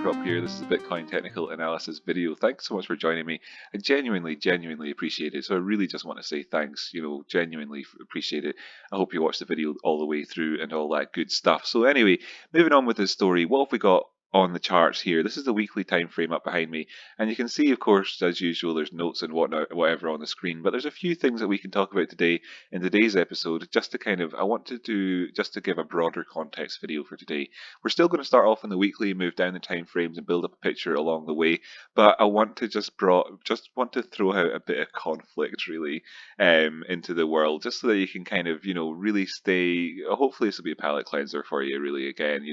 Outcrop here. This is a Bitcoin technical analysis video. Thanks so much for joining me. I genuinely appreciate it. So I really just want to say thanks, genuinely appreciate it. I hope you watched the video all the way through and all that good stuff. So anyway, moving on with this story, what have we got on the charts here? This is the weekly time frame up behind me, and you can see, of course, as usual, there's notes and whatever on the screen, but there's a few things that we can talk about today in today's episode, just to give a broader context video for today. We're still going to start off in the weekly, move down the time frames and build up a picture along the way, but I want to want to throw out a bit of conflict really into the world, just so that you can kind of really stay. Hopefully this will be a palate cleanser for you really. Again,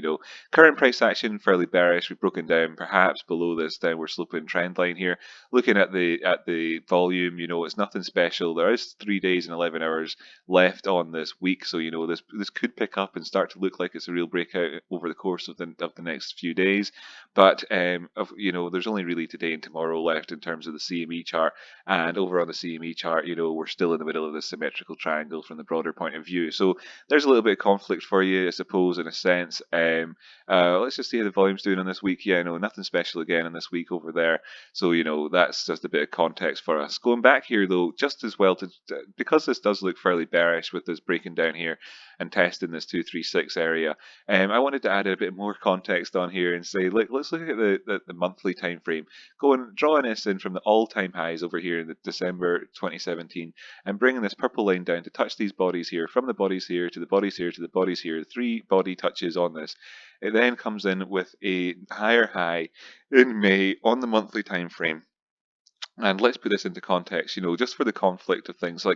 current price action fairly bearish. We've broken down perhaps below this downward sloping trend line here. Looking at the volume, it's nothing special. There is 3 days and 11 hours left on this week, so this could pick up and start to look like it's a real breakout over the course of the next few days. But there's only really today and tomorrow left in terms of the CME chart, and over on the CME chart, we're still in the middle of this symmetrical triangle from the broader point of view. So there's a little bit of conflict for you, I suppose, in a sense. Let's just see how the volume's doing on this week. Yeah, no, nothing special again on this week over there. So that's just a bit of context for us. Going back here though, just as well because this does look fairly bearish with this breaking down here and testing this 236 area. I wanted to add a bit more context on here and say, let's look at the monthly time frame, drawing this in from the all-time highs over here in December 2017, and bringing this purple line down to touch these bodies here, from the bodies here to the bodies here to the bodies here, 3 body touches on this. It then comes in with a higher high in May on the monthly time frame. And let's put this into context, just for the conflict of things.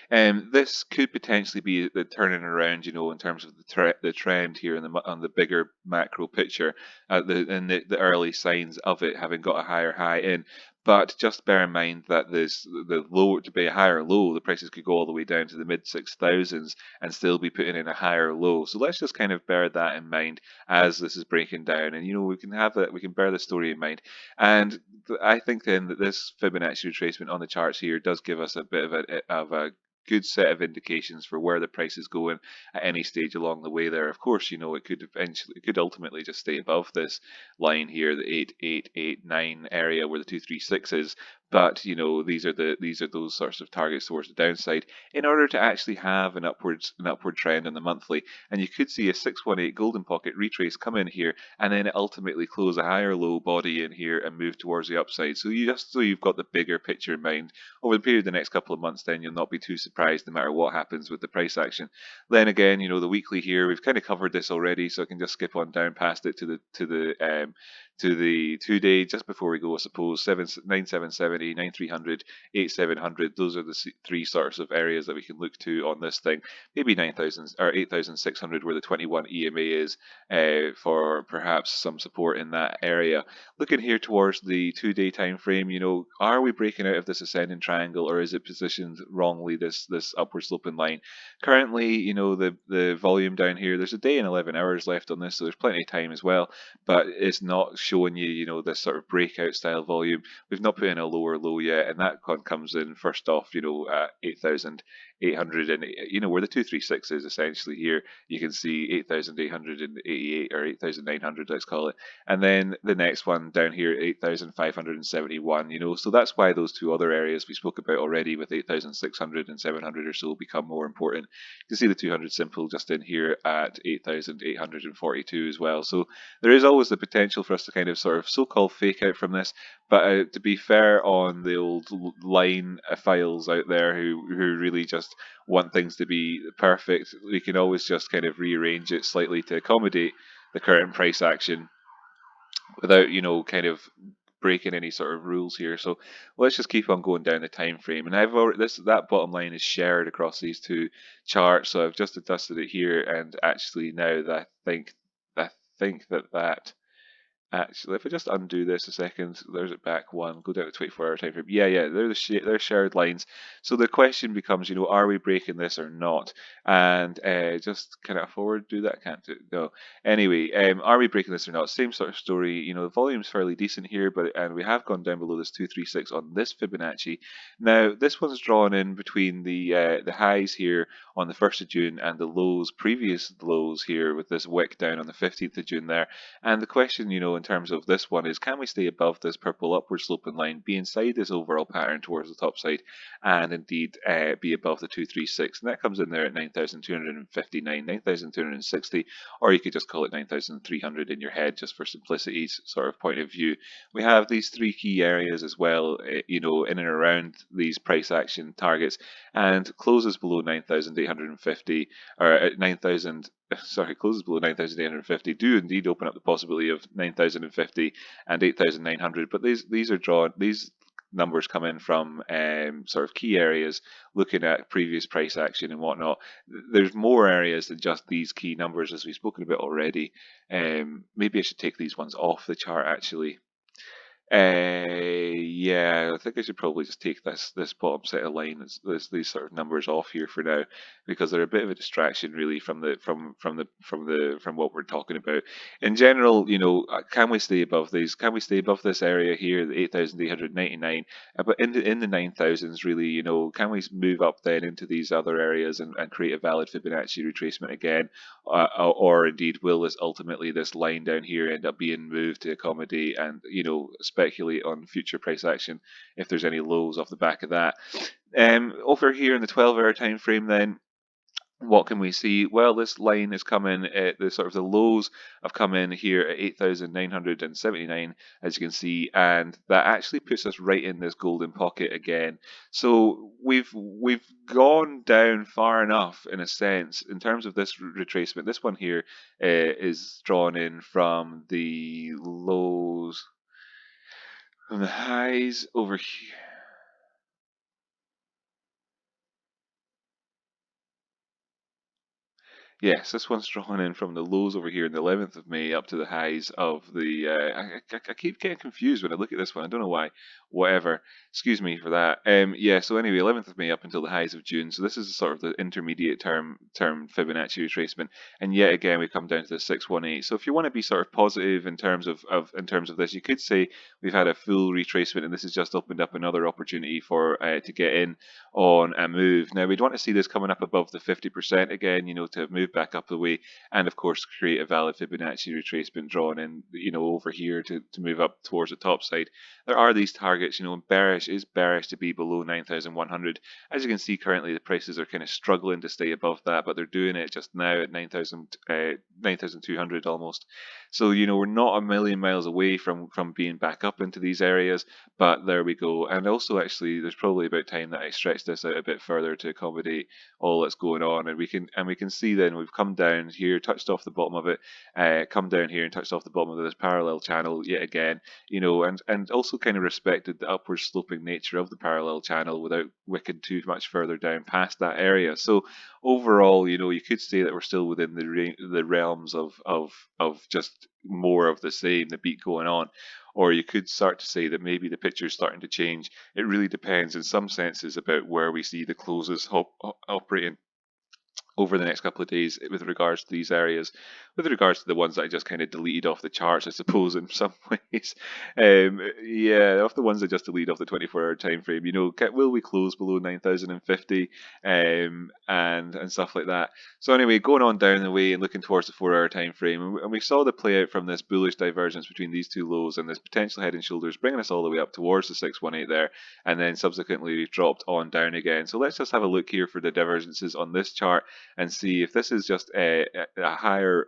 This could potentially be the turning around, in terms of the trend here on the bigger macro picture, and the early signs of it having got a higher high in. But just bear in mind that the low to be a higher low, the prices could go all the way down to the mid 6,000s and still be putting in a higher low. So let's just kind of bear that in mind as this is breaking down, and we can bear the story in mind. And I think then that this Fibonacci retracement on the charts here does give us a bit of a good set of indications for where the price is going at any stage along the way there. Of course, it could ultimately just stay above this line here, the 8889 area where the 236 is. But these are those sorts of targets towards the downside in order to actually have an upward trend on the monthly. And you could see a 618 golden pocket retrace come in here and then ultimately close a higher low body in here and move towards the upside. So you've got the bigger picture in mind over the period of the next couple of months, then you'll not be too surprised no matter what happens with the price action. Then again, the weekly here, we've kind of covered this already, so I can just skip on down past it to the 2 day just before we go, I suppose. 9770, 9300, 8700. Those are the 3 sorts of areas that we can look to on this thing. Maybe 9000 or 8600 where the 21 EMA is, for perhaps some support in that area. Looking here towards the 2 day time frame, are we breaking out of this ascending triangle, or is it positioned wrongly, this upward sloping line? Currently, the volume down here, there's a day and 11 hours left on this, so there's plenty of time as well, but it's not showing you, this sort of breakout style volume. We've not put in a lower low yet, and that one comes in first off, at 8,800, and where the 236 is essentially here. You can see 8,888 or 8,900, let's call it, and then the next one down here, 8,571. So that's why those 2 other areas we spoke about already with 8,600 and 700 or so become more important. You can see the 200 simple just in here at 8,842 as well. So there is always the potential for us to kind of sort of so-called fake out from this, but to be fair on the old line files out there who really just want things to be perfect, we can always just kind of rearrange it slightly to accommodate the current price action without kind of breaking any sort of rules here. So let's just keep on going down the time frame, and that bottom line is shared across these 2 charts, so I've just adjusted it here, and actually now that I think that actually, if I just undo this a second, there's it back one, go down to 24-hour time frame. Yeah, they're shared lines. So the question becomes, are we breaking this or not? And just can I forward do that? Can't do it. No. Anyway, are we breaking this or not? Same sort of story. The volume's fairly decent here, and we have gone down below this 236 on this Fibonacci. Now this one's drawn in between the highs here on the 1st of June and the previous lows here with this wick down on the 15th of June there. And the question, in terms of this one is, can we stay above this purple upward sloping line, be inside this overall pattern towards the top side, and indeed be above the 236, and that comes in there at 9,259, 9,260, or you could just call it 9,300 in your head just for simplicity's sort of point of view. We have these three key areas as well, in and around these price action targets, and closes below 9,850, or at 9,000. Sorry, closes below 9,850 do indeed open up the possibility of 9,050 and 8,900, but these are drawn. These numbers come in from sort of key areas, looking at previous price action and whatnot. There's more areas than just these key numbers, as we've spoken about already. Maybe I should take these ones off the chart actually. Yeah, I think I should probably just take this bottom set of lines, these sort of numbers off here for now, because they're a bit of a distraction really from what we're talking about. In general, can we stay above these? Can we stay above this area here, the 8,899? But in the 9,000s, really, can we move up then into these other areas and create a valid Fibonacci retracement again? Or indeed, will this line down here end up being moved to accommodate and speculate on future price action if there's any lows off the back of that? Over here in the 12-hour time frame, then, what can we see? Well, this line is coming at the lows have come in here at 8,979, as you can see, and that actually puts us right in this golden pocket again. So we've gone down far enough, in a sense, in terms of this retracement. This one here is drawn in from the lows, from the highs over here. Yes, this one's drawn in from the lows over here in the 11th of May up to the highs of the. I keep getting confused when I look at this one. I don't know why. Whatever. Excuse me for that. Yeah. So anyway, 11th of May up until the highs of June. So this is sort of the intermediate term Fibonacci retracement. And yet again, we come down to the 618. So if you want to be sort of positive in terms of this, you could say we've had a full retracement, and this has just opened up another opportunity for to get in on a move. Now we'd want to see this coming up above the 50% again, to move back up the way, and of course create a valid Fibonacci retracement drawn in, over here to move up towards the top side. There are these targets, bearish to be below 9,100. As you can see, currently the prices are kind of struggling to stay above that, but they're doing it just now at 9,200 almost. So we're not a million miles away from being back up into these areas, but there we go. And also, actually, there's probably about time that I stretch this out a bit further to accommodate all that's going on, and we can see then we've come down here, touched off the bottom of it, come down here and touched off the bottom of this parallel channel yet again, and also kind of respected the upward sloping nature of the parallel channel without wicking too much further down past that area. So overall, you could say that we're still within the realms of just more of the same, the beat going on. Or you could start to say that maybe the picture is starting to change. It really depends in some senses about where we see the closes operating over the next couple of days with regards to these areas, with regards to the ones that I just kind of deleted off the charts, I suppose, in some ways. Yeah, of the ones I just deleted off the 24-hour time frame, will we close below 9,050 and stuff like that. So anyway, going on down the way and looking towards the 4-hour time frame, and we saw the play out from this bullish divergence between these two lows and this potential head and shoulders, bringing us all the way up towards the 618 there, and then subsequently we've dropped on down again. So let's just have a look here for the divergences on this chart and see if this is just a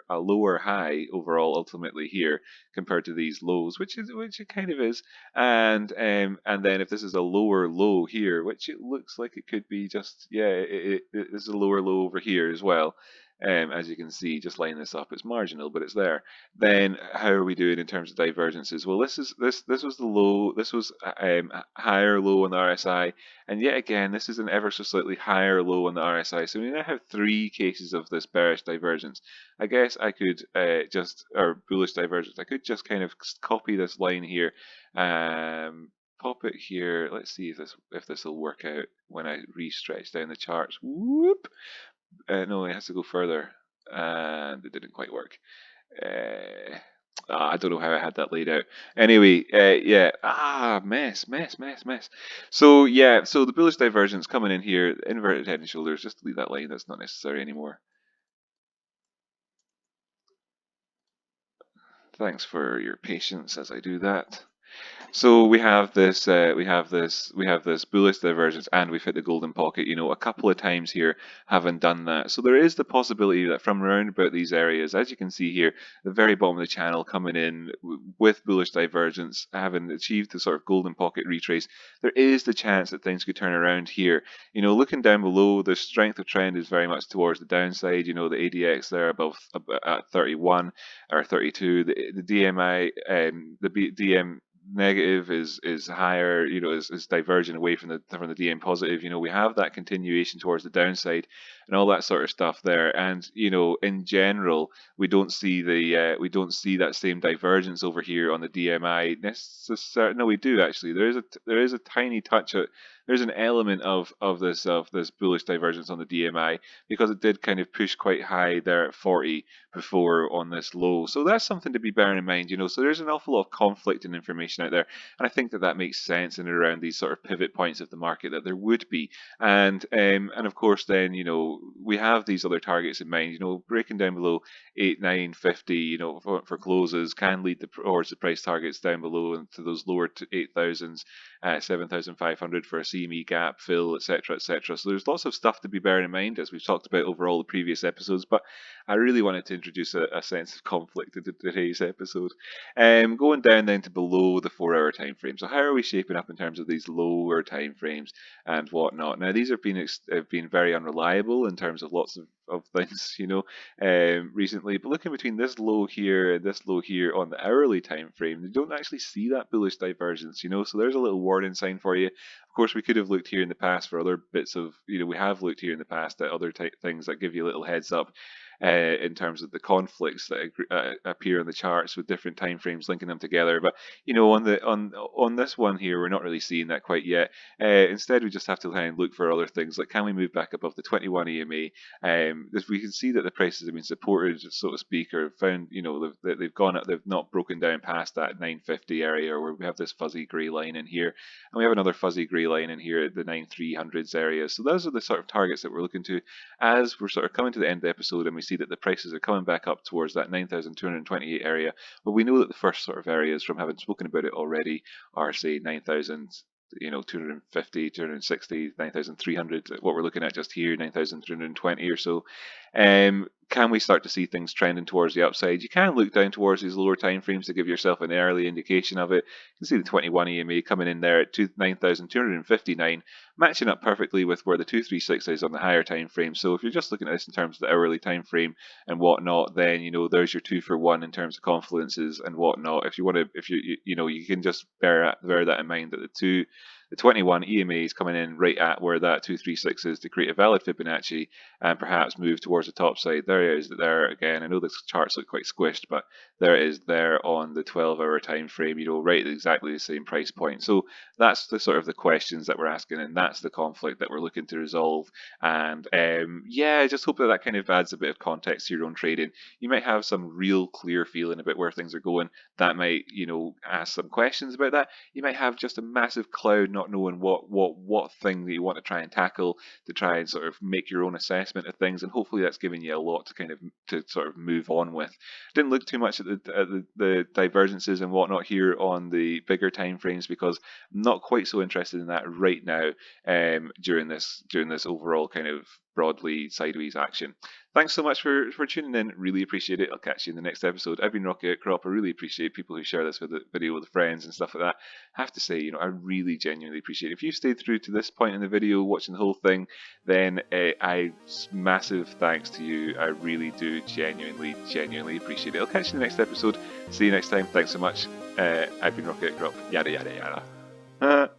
lower high overall ultimately here compared to these lows, which it kind of is, and then if this is a lower low here, which it looks like it could be, just it is a lower low over here as well. As you can see, just lining this up, it's marginal, but it's there. Then how are we doing in terms of divergences? Well, this was the low. This was a higher low on the RSI, and yet again, this is an ever so slightly higher low on the RSI. So we now have three cases of this bearish divergence. I guess I could or bullish divergence. I could just kind of copy this line here, pop it here. Let's see if this will work out when I re-stretch down the charts. Whoop. No, it has to go further, and it didn't quite work. I don't know how I had that laid out. Anyway, yeah. Mess. So yeah, so the bullish divergence coming in here, inverted head and shoulders. Just delete that line. That's not necessary anymore. Thanks for your patience as I do that. So we have this bullish divergence, and we've hit the golden pocket, a couple of times here, having done that. So there is the possibility that from around about these areas, as you can see here, the very bottom of the channel coming in with bullish divergence, having achieved the sort of golden pocket retrace, there is the chance that things could turn around here. Looking down below, the strength of trend is very much towards the downside. The ADX there above at 31 or 32, the DMI, DM negative is higher, is diverging away from the DM positive. We have that continuation towards the downside and all that sort of stuff there. And in general, we don't see that same divergence over here on the DMI necessarily. No, we do actually. There is a tiny touch. There's an element of this bullish divergence on the DMI because it did kind of push quite high there at 40 before on this low. So that's something to be bearing in mind. So there's an awful lot of conflicting information out there, and I think that makes sense in and around these sort of pivot points of the market that there would be. And of course then we have these other targets in mind. Breaking down below 8,950, for closes can lead towards the price targets down below and to those lower to 8,000s, 7,500 for a CME gap fill, etc., etc. So there's lots of stuff to be bearing in mind as we've talked about over all the previous episodes, but I really wanted to introduce a sense of conflict into today's episode. Going down then to below the 4-hour time frame. So how are we shaping up in terms of these lower time frames and whatnot? Now these have been very unreliable in terms of lots of things, recently. But looking between this low here and this low here on the hourly time frame, you don't actually see that bullish divergence, So there's a little warning sign for you. Of course, we could have looked here in the past for other bits of, we have looked here in the past at other things that give you a little heads up in terms of the conflicts that appear on the charts with different time frames linking them together. But on this one here, we're not really seeing that quite yet. Instead, we just have to kind of look for other things like, can we move back above the 21 EMA? We can see that the prices have been supported, so to speak, or found they've gone up, they've not broken down past that 950 area where we have this fuzzy grey line in here, and we have another fuzzy grey line in here at the 9300s area. So those are the sort of targets that we're looking to as we're sort of coming to the end of the episode, and we see that the prices are coming back up towards that 9,228 area. But we know that the first sort of areas, from having spoken about it already, are say 9,000. 250, 260, 9,300, what we're looking at just here, 9,320 or so. Can we start to see things trending towards the upside? You can look down towards these lower time frames to give yourself an early indication of it. You can see the 21 EMA coming in there at 9,259, matching up perfectly with where the 236 is on the higher time frame. So if you're just looking at this in terms of the hourly time frame and whatnot, then there's your 2 for 1 in terms of confluences and whatnot. If you want to, if you can just bear that in mind that the 21 EMA is coming in right at where that 236 is to create a valid Fibonacci and perhaps move towards the top side. There it is there again. I know the charts look quite squished, but there it is there on the 12-hour time frame, right at exactly the same price point. So that's the sort of the questions that we're asking, and that's the conflict that we're looking to resolve. And I just hope that kind of adds a bit of context to your own trading. You might have some real clear feeling about where things are going. That might, ask some questions about that. You might have just a massive cloud not knowing what thing that you want to try and tackle to try and sort of make your own assessment of things, and hopefully that's giving you a lot to kind of to sort of move on with. Didn't look too much at the divergences and whatnot here on the bigger time frames because I'm not quite so interested in that right now during this overall kind of broadly sideways action. Thanks so much for tuning in. Really appreciate it. I'll catch you in the next episode. I've been Rocky Outcrop. I really appreciate people who share this video with friends and stuff like that. I have to say, I really genuinely appreciate it. If you stayed through to this point in the video, watching the whole thing, then massive thanks to you. I really do genuinely appreciate it. I'll catch you in the next episode. See you next time. Thanks so much. I've been Rocky Outcrop. Yada yada yada.